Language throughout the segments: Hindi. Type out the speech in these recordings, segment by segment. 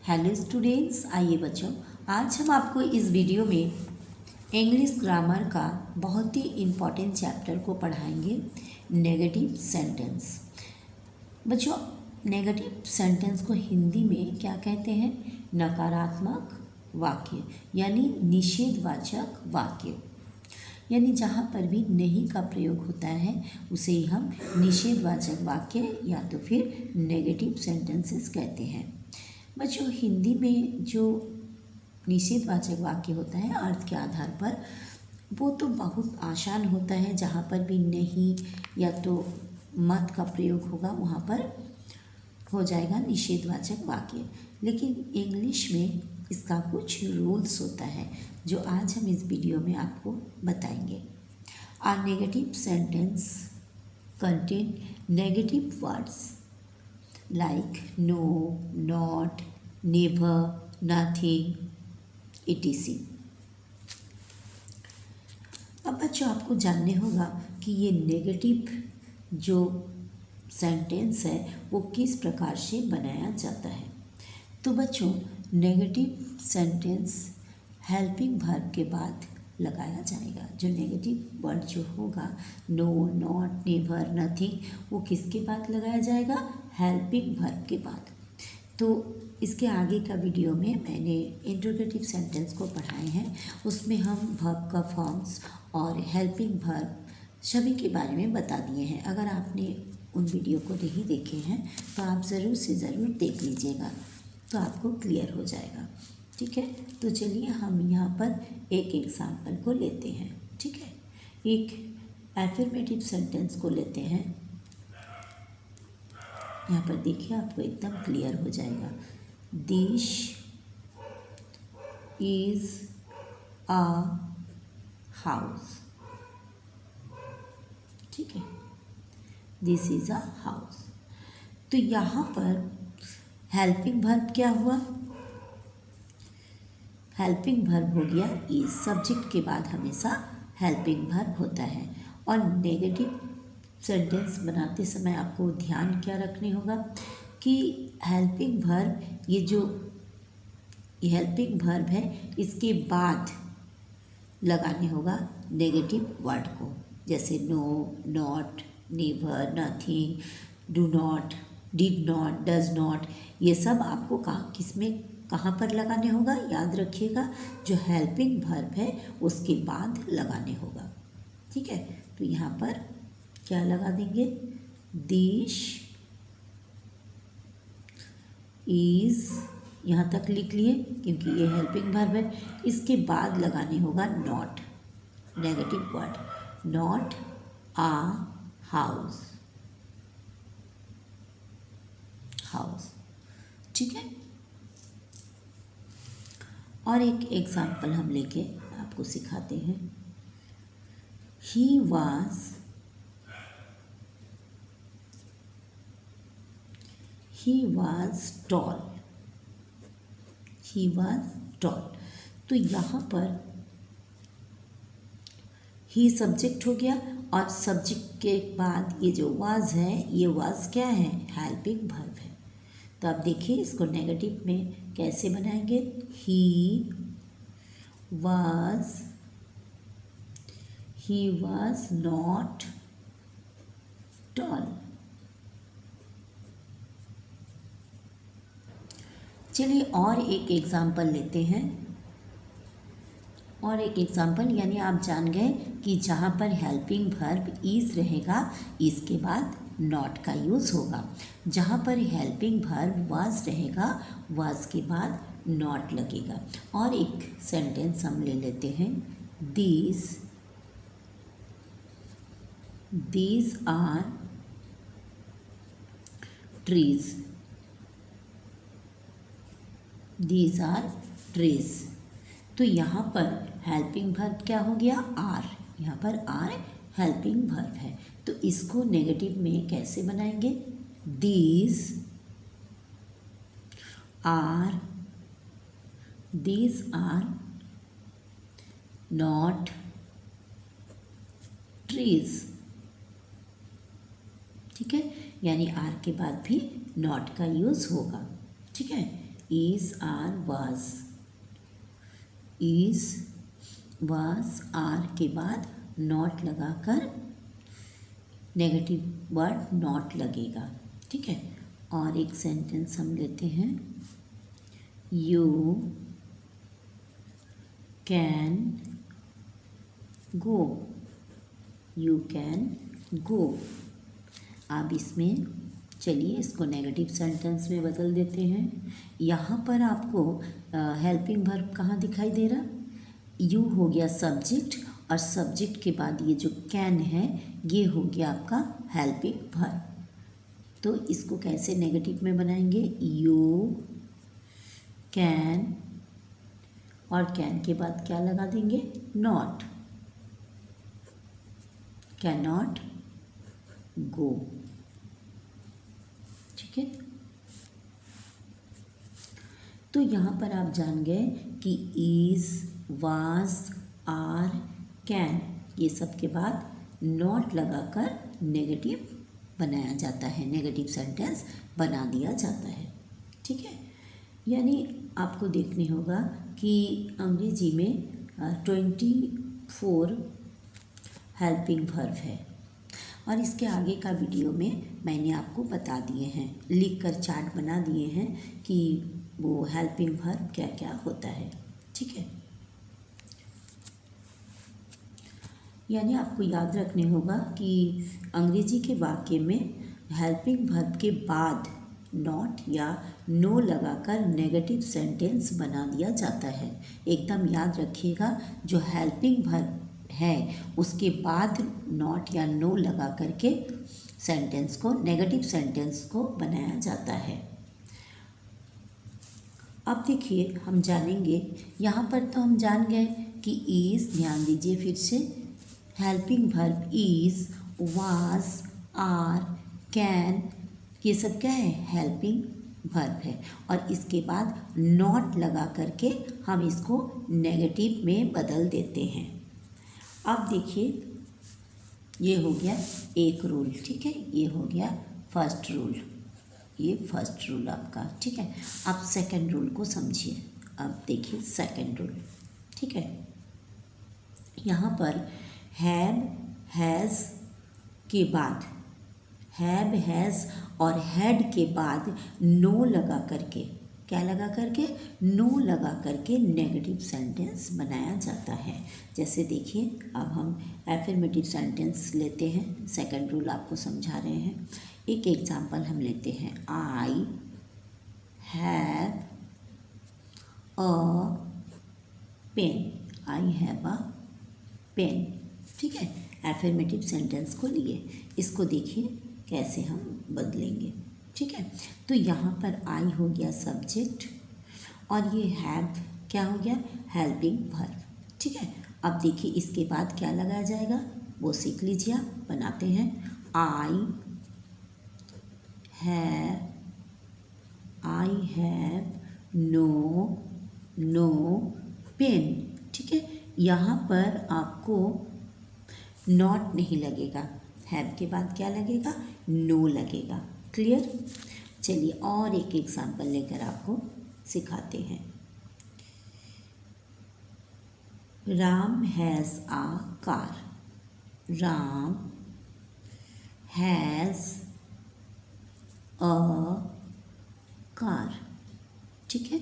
हेलो स्टूडेंट्स, आइए बच्चों, आज हम आपको इस वीडियो में इंग्लिश ग्रामर का बहुत ही इम्पॉर्टेंट चैप्टर को पढ़ाएंगे, नेगेटिव सेंटेंस। बच्चों, नेगेटिव सेंटेंस को हिंदी में क्या कहते हैं? नकारात्मक वाक्य यानी निषेधवाचक वाक्य। यानी जहाँ पर भी नहीं का प्रयोग होता है उसे ही हम निषेधवाचक वाक्य या तो फिर नेगेटिव सेंटेंसेस कहते हैं। बच्चों, हिंदी में जो निषेधवाचक वाक्य होता है अर्थ के आधार पर, वो तो बहुत आसान होता है। जहाँ पर भी नहीं या तो मत का प्रयोग होगा वहाँ पर हो जाएगा निषेधवाचक वाक्य। लेकिन इंग्लिश में इसका कुछ रूल्स होता है जो आज हम इस वीडियो में आपको बताएंगे। A negative sentence contain negative words like no, not, never, nothing, etc. अब बच्चों, आपको जानने होगा कि ये नेगेटिव जो सेंटेंस है वो किस प्रकार से बनाया जाता है। तो बच्चों, नेगेटिव सेंटेंस हेल्पिंग वर्ब के बाद लगाया जाएगा। जो नेगेटिव वर्ड जो होगा नो, नॉट, नेवर, नथिंग, वो किसके बाद लगाया जाएगा? हेल्पिंग वर्ब के बाद। तो इसके आगे का वीडियो में मैंने इंट्रोगेटिव सेंटेंस को पढ़ाए हैं, उसमें हम वर्ब का फॉर्म्स और हेल्पिंग वर्ब सभी के बारे में बता दिए हैं। अगर आपने उन वीडियो को नहीं देखे हैं तो आप ज़रूर से ज़रूर देख लीजिएगा, तो आपको क्लियर हो जाएगा। ठीक है, तो चलिए हम यहाँ पर एक एग्जाम्पल को लेते हैं। ठीक है, एक एफर्मेटिव सेंटेंस को लेते हैं। यहाँ पर देखिए, आपको एकदम क्लियर हो जाएगा। This is a house. ठीक है, दिस इज अ हाउस। तो यहाँ पर हेल्पिंग वर्ब क्या हुआ? हेल्पिंग वर्ब हो गया इज। सब्जेक्ट के बाद हमेशा हेल्पिंग वर्ब होता है। और नेगेटिव सेंटेंस बनाते समय आपको ध्यान क्या रखने होगा कि हेल्पिंग वर्ब, ये जो हेल्पिंग वर्ब है इसके बाद लगाने होगा नेगेटिव वर्ड को, जैसे no, not, never, nothing, do not, did not, does not. ये सब आपको कहाँ पर लगाने होगा? याद रखिएगा, जो हेल्पिंग वर्ब है उसके बाद लगाने होगा। ठीक है, तो यहाँ पर क्या लगा देंगे? दिस इज, यहाँ तक लिख लिए क्योंकि ये हेल्पिंग वर्ब है। इसके बाद लगाने होगा not, negative word, not a house. House. ठीक है, और एक एग्जाम्पल हम लेके आपको सिखाते हैं। He was tall. He was tall. तो यहाँ पर ही सब्जेक्ट हो गया और सब्जेक्ट के बाद ये जो वाज है, ये वाज क्या है? हेल्पिंग वर्ब है। तो आप देखिए इसको नेगेटिव में कैसे बनाएंगे? He was not toll. चलिए और एक एग्जाम्पल लेते हैं। और एक एग्जाम्पल यानी आप जान गए कि जहाँ पर हेल्पिंग वर्ब इज रहेगा, इसके बाद नॉट का यूज़ होगा। जहाँ पर हेल्पिंग वर्ब वाज रहेगा, वाज के बाद नॉट लगेगा। और एक सेंटेंस हम ले लेते हैं। these are trees. these are trees. तो यहाँ पर हेल्पिंग वर्ब क्या हो गया? आर। यहाँ पर आर हेल्पिंग वर्ब है, तो इसको नेगेटिव में कैसे बनाएंगे? These are not trees. ठीक है, यानी आर के बाद भी नॉट का यूज़ होगा। ठीक है, is are was, is was are के बाद नॉट लगाकर नेगेटिव वर्ड नॉट लगेगा, ठीक है। और एक सेंटेंस हम लेते हैं, you can go, you can go. अब इसमें चलिए इसको नेगेटिव सेंटेंस में बदल देते हैं। यहाँ पर आपको हेल्पिंग वर्ब कहाँ दिखाई दे रहा, यू हो गया सब्जेक्ट और सब्जेक्ट के बाद ये जो कैन है ये हो गया आपका हेल्पिंग वर्ब। तो इसको कैसे नेगेटिव में बनाएंगे, यू कैन और कैन के बाद क्या लगा देंगे, नॉट, कैन नॉट गो, ठीक है। तो यहाँ पर आप जान गए कि इज, वाज, आर, कैन ये सब के बाद नॉट लगाकर नेगेटिव बनाया जाता है, नेगेटिव सेंटेंस बना दिया जाता है, ठीक है। यानी आपको देखने होगा कि अंग्रेजी में 24 हेल्पिंग वर्ब है और इसके आगे का वीडियो में मैंने आपको बता दिए हैं, लिख कर चार्ट बना दिए हैं कि वो हेल्पिंग वर्ब क्या क्या होता है, ठीक है। यानी आपको याद रखने होगा कि अंग्रेजी के वाक्य में हेल्पिंग वर्ब के बाद नॉट या नो लगाकर नेगेटिव सेंटेंस बना दिया जाता है। एकदम याद रखिएगा, जो हेल्पिंग वर्ब है उसके बाद नॉट या नो लगा करके सेंटेंस को, नेगेटिव सेंटेंस को बनाया जाता है। अब देखिए हम जानेंगे, यहाँ पर तो हम जान गए कि इज़, ध्यान दीजिए फिर से, helping verb is, was, are, can ये सब क्या है, हेल्पिंग वर्ब है। और इसके बाद नॉट लगा करके हम इसको नेगेटिव में बदल देते हैं। अब देखिए ये हो गया एक रूल, ठीक है, ये हो गया फर्स्ट रूल, ये फर्स्ट रूल आपका, ठीक है। अब सेकंड रूल को समझिए। अब देखिए सेकंड रूल, ठीक है। यहाँ पर हैव, हैज़ के बाद, हैव, हैज़ और हैड के बाद नो लगा करके, क्या लगा करके, नो लगा करके नेगेटिव सेंटेंस बनाया जाता है। जैसे देखिए अब हम एफर्मेटिव सेंटेंस लेते हैं, सेकंड रूल आपको समझा रहे हैं। एक एग्जांपल हम लेते हैं, I have a pen, I have a pen, ठीक है। एफर्मेटिव सेंटेंस को लिए, इसको देखिए कैसे हम बदलेंगे, ठीक है। तो यहाँ पर आई हो गया सब्जेक्ट और ये हैव क्या हो गया, हेल्पिंग वर्ब, ठीक है। अब देखिए इसके बाद क्या लगाया जाएगा वो सीख लीजिए, आप बनाते हैं, आई हैव नो पेन, ठीक है। यहाँ पर आपको नॉट नहीं लगेगा, हैव के बाद क्या लगेगा, नो लगेगा, क्लियर। चलिए और एक एग्जांपल लेकर आपको सिखाते हैं। Ram has a car, Ram has a car, ठीक है।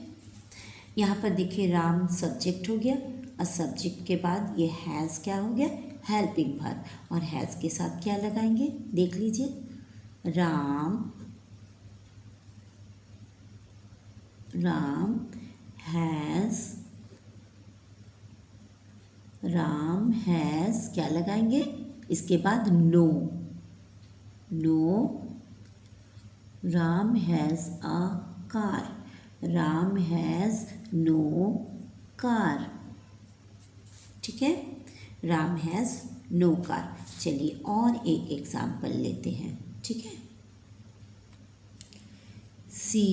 यहाँ पर देखिए राम सब्जेक्ट हो गया और सब्जेक्ट के बाद ये हैज़ क्या हो गया, हेल्पिंग वर्ब, और हैज़ के साथ क्या लगाएंगे देख लीजिए, राम हैज़ क्या लगाएंगे इसके बाद, no Ram has a car, Ram has no car, ठीक है, राम हैज़ नो कार। चलिए और एक एग्जाम्पल लेते हैं, ठीक है। सी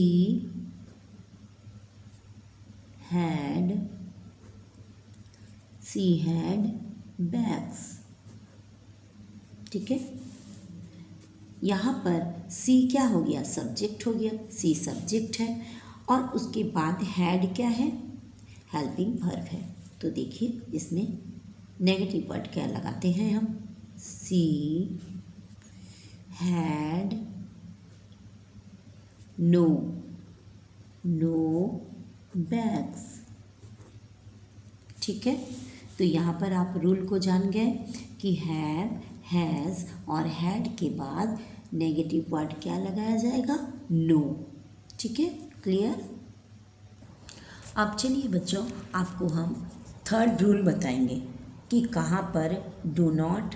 हैड बैग्स, ठीक है। यहाँ पर सी क्या हो गया, सब्जेक्ट हो गया, सी सब्जेक्ट है और उसके बाद हैड क्या है, हेल्पिंग वर्ब है। तो देखिए इसमें नेगेटिव वर्ड क्या लगाते हैं हम, सी हैड नो बैग्स। ठीक है, तो यहाँ पर आप रूल को जान गए कि हैव, हैज़ और हैड के बाद नेगेटिव वर्ड क्या लगाया जाएगा, नो। ठीक है, क्लियर। अब चलिए बच्चों, आपको हम थर्ड रूल बताएंगे कि कहाँ पर डू नॉट,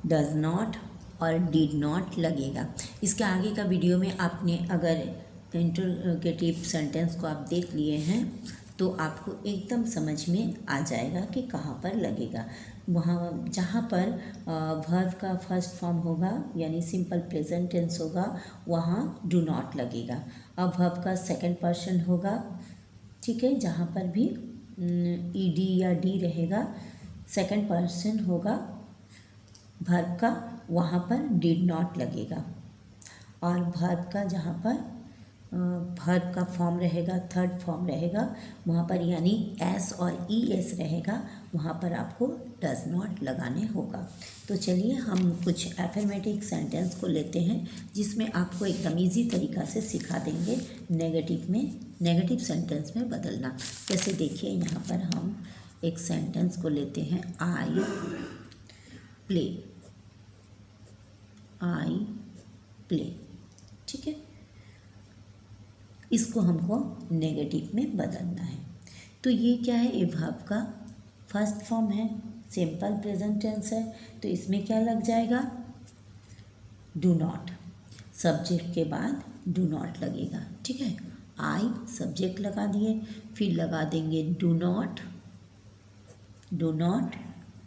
डज नॉट और डिड नॉट लगेगा। इसके आगे का वीडियो में आपने अगर इंटरोगेटिव सेंटेंस को आप देख लिए हैं तो आपको एकदम समझ में आ जाएगा कि कहाँ पर लगेगा। वहाँ जहाँ पर वर्ब का फर्स्ट फॉर्म होगा यानी सिंपल प्रेजेंट टेंस होगा वहाँ डू नॉट लगेगा। अब वर्ब का सेकंड पर्सन होगा, ठीक है, जहाँ पर भी ईडी या डी रहेगा, सेकंड पर्सन होगा वर्ब का, वहाँ पर डिड नॉट लगेगा। और वर्ब का जहाँ पर वर्ब का फॉर्म रहेगा, थर्ड फॉर्म रहेगा, वहाँ पर यानी एस और ई एस रहेगा, वहाँ पर आपको डज नॉट लगाने होगा। तो चलिए हम कुछ एफर्मेटिव सेंटेंस को लेते हैं जिसमें आपको एकदम ईजी तरीक़ा से सिखा देंगे नेगेटिव सेंटेंस में बदलना। जैसे देखिए यहाँ पर हम एक सेंटेंस को लेते हैं, आई प्ले। ठीक है, इसको हमको नेगेटिव में बदलना है। तो ये क्या है, ये वर्ब का फर्स्ट फॉर्म है, सिंपल प्रेजेंट टेंस है, तो इसमें क्या लग जाएगा, डू नॉट। सब्जेक्ट के बाद डू नॉट लगेगा। ठीक है, आई सब्जेक्ट लगा दिए, फिर लगा देंगे डू नॉट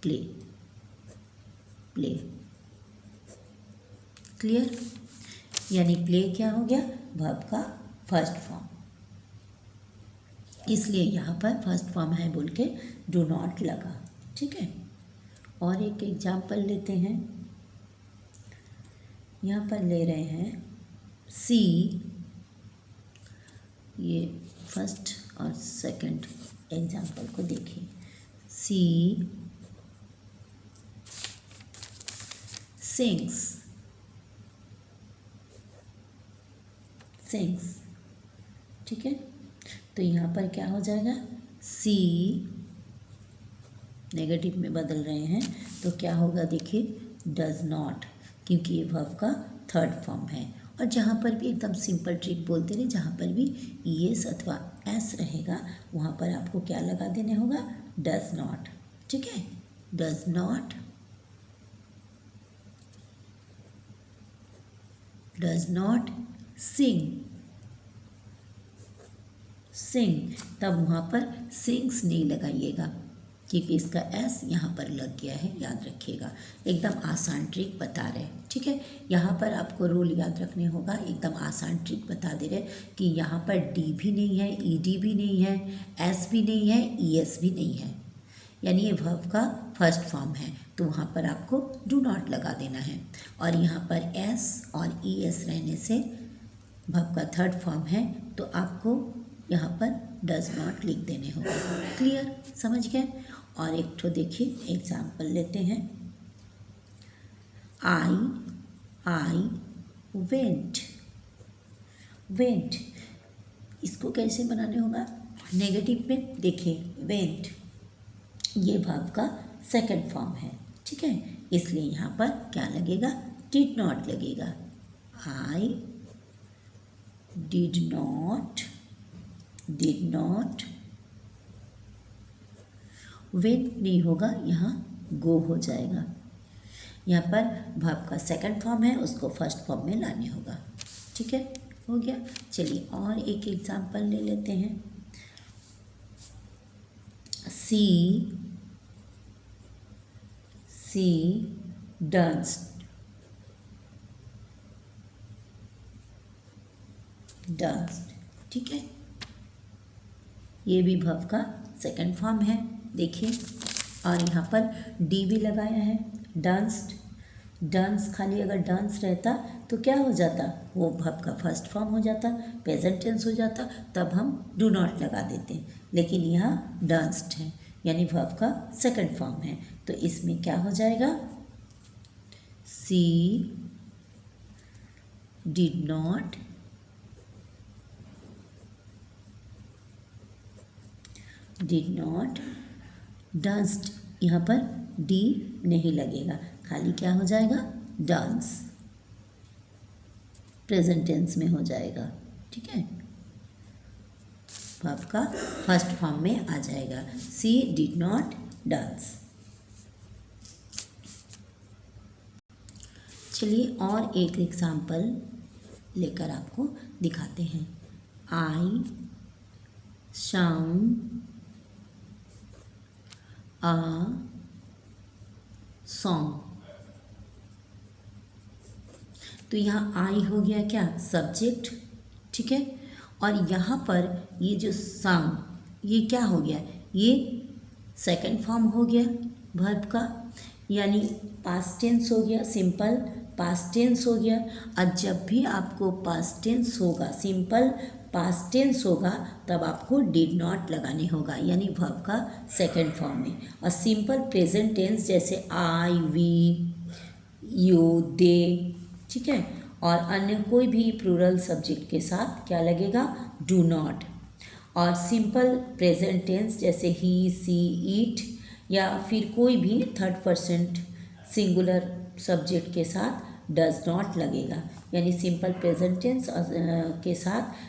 प्ले। क्लियर, यानी प्ले क्या हो गया, वर्ब का फर्स्ट फॉर्म, इसलिए यहाँ पर फर्स्ट फॉर्म है बोल के डू नॉट लगा। ठीक है, और एक एग्जाम्पल लेते हैं, यहाँ पर ले रहे हैं सी, ये फर्स्ट और सेकंड एग्जाम्पल को देखिए, सी सिंग्स। ठीक है, तो यहाँ पर क्या हो जाएगा, सी नेगेटिव में बदल रहे हैं तो क्या होगा, देखिए डज नॉट, क्योंकि ये वर्ब का थर्ड फॉर्म है। और जहाँ पर भी एकदम सिंपल ट्रिक बोलते रहे, जहाँ पर भी एस अथवा एस रहेगा वहाँ पर आपको क्या लगा देने होगा, डज नॉट। ठीक है, डज नॉट सिंग, तब वहाँ पर सिंग्स नहीं लगाइएगा क्योंकि इसका एस यहाँ पर लग गया है, याद रखिएगा। एकदम आसान ट्रिक बता रहे, ठीक है। यहाँ पर आपको रूल याद रखने होगा, एकदम आसान ट्रिक बता दे रहे कि यहाँ पर डी भी नहीं है, ई डी भी नहीं है, एस भी नहीं है, ई एस भी नहीं है, यानी ये वर्ब का फर्स्ट फॉर्म है, तो वहाँ पर आपको डू नॉट लगा देना है। और यहाँ पर एस और ई एस रहने से वर्ब का थर्ड फॉर्म है, तो आपको यहाँ पर डज नॉट लिख देने होगा। क्लियर, समझ गए। और एक तो देखिए एग्जाम्पल लेते हैं, आई वेंट, इसको कैसे बनाने होगा, नेगेटिव में। देखिए वेंट ये वर्ब का सेकंड फॉर्म है, ठीक है, इसलिए यहाँ पर क्या लगेगा, डिड नॉट लगेगा। आई डिड नॉट वेंट नहीं होगा, यहाँ गो हो जाएगा। यहाँ पर वर्ब का सेकंड फॉर्म है, उसको फर्स्ट फॉर्म में लाने होगा। ठीक है, हो गया। चलिए और एक एग्जाम्पल ले लेते हैं, सी danced, ठीक है, ये भी वर्ब का सेकंड फॉर्म है, देखिए। और यहाँ पर डी भी लगाया है, डांस्ड, डांस खाली अगर डांस रहता तो क्या हो जाता, वो वर्ब का फर्स्ट फॉर्म हो जाता, प्रेजेंट टेंस हो जाता, तब हम डू नॉट लगा देते हैं। लेकिन यहाँ डांस्ड है यानी वर्ब का सेकंड फॉर्म है, तो इसमें क्या हो जाएगा, सी डिड नॉट डांस्ड। यहाँ पर डी नहीं लगेगा, खाली क्या हो जाएगा, डांस, प्रेजेंट टेंस में हो जाएगा। ठीक है, वर्ब का फर्स्ट फॉर्म में आ जाएगा, सी डिड नॉट डांस। चलिए और एक एग्जाम्पल लेकर आपको दिखाते हैं। आई sang a song। तो यहाँ आई हो गया क्या, सब्जेक्ट। ठीक है, और यहाँ पर ये जो sang, ये क्या हो गया, ये सेकंड फॉर्म हो गया वर्ब का, यानी पास्ट टेंस हो गया, सिंपल पास्ट टेंस हो गया। और जब भी आपको पास्ट टेंस होगा, सिंपल पास्ट टेंस होगा, तब आपको डिड नॉट लगाने होगा, यानी वर्ब का सेकंड फॉर्म में। और सिंपल प्रेजेंट टेंस जैसे आई, वी, यू, दे, ठीक है, और अन्य कोई भी प्लूरल सब्जेक्ट के साथ क्या लगेगा, डू नॉट। और सिंपल प्रेजेंट टेंस जैसे ही, सी, ईट, या फिर कोई भी थर्ड पर्सन सिंगुलर सब्जेक्ट के साथ डज नॉट लगेगा, यानी सिंपल प्रेजेंट टेंस के साथ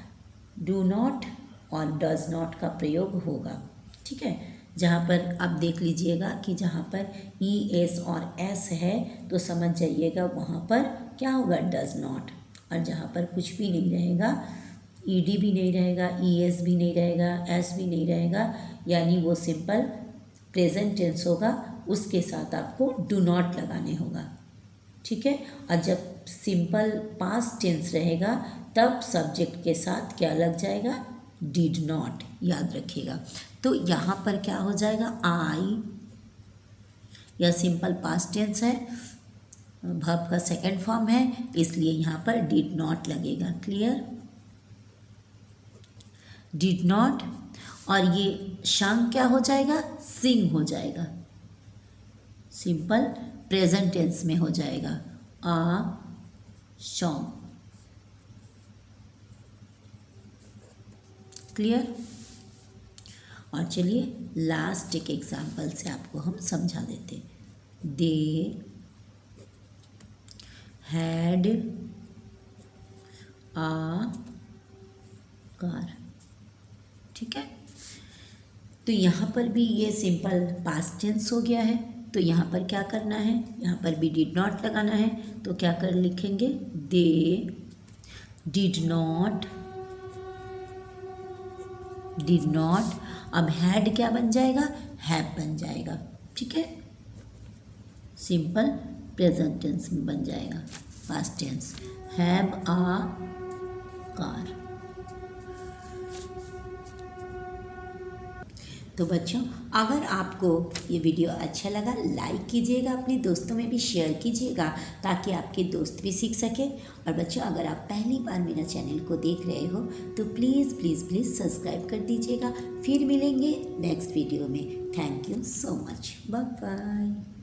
डू नॉट और डज नॉट का प्रयोग होगा। ठीक है, जहाँ पर आप देख लीजिएगा कि जहाँ पर ई, एस और एस है तो समझ जाइएगा वहाँ पर क्या होगा, डज नॉट। और जहाँ पर कुछ भी नहीं रहेगा, ई डी भी नहीं रहेगा, ई एस भी नहीं रहेगा, एस भी नहीं रहेगा, यानी वो सिंपल प्रेजेंट टेंस होगा, उसके साथ आपको डू नॉट लगाने होगा। ठीक है, और जब सिंपल पास्ट टेंस रहेगा तब सब्जेक्ट के साथ क्या लग जाएगा, डिड नॉट, याद रखिएगा। तो यहाँ पर क्या हो जाएगा, आई, यह सिंपल पास्ट टेंस है, वर्ब का सेकंड फॉर्म है, इसलिए यहाँ पर डिड नॉट लगेगा। Clear, did not. और ये शंग क्या हो जाएगा, सिंग हो जाएगा, सिंपल प्रेजेंट टेंस में हो जाएगा, आ सॉन्ग। क्लियर। और चलिए लास्ट एक एग्जाम्पल से आपको हम समझा देते। They had a car. ठीक है, तो यहाँ पर भी ये सिंपल पास्ट टेंस हो गया है, तो यहाँ पर क्या करना है, यहाँ पर भी डिड नॉट लगाना है, तो क्या कर लिखेंगे, they did not, did not. अब हैड क्या बन जाएगा, हैव बन जाएगा। ठीक है, सिंपल प्रेजेंट टेंस में बन जाएगा, past tense, have a car. तो बच्चों, अगर आपको ये वीडियो अच्छा लगा, लाइक कीजिएगा, अपने दोस्तों में भी शेयर कीजिएगा ताकि आपके दोस्त भी सीख सके। और बच्चों, अगर आप पहली बार मेरा चैनल को देख रहे हो तो प्लीज़ प्लीज़ प्लीज़ सब्सक्राइब कर दीजिएगा। फिर मिलेंगे नेक्स्ट वीडियो में। Thank you so much, bye bye.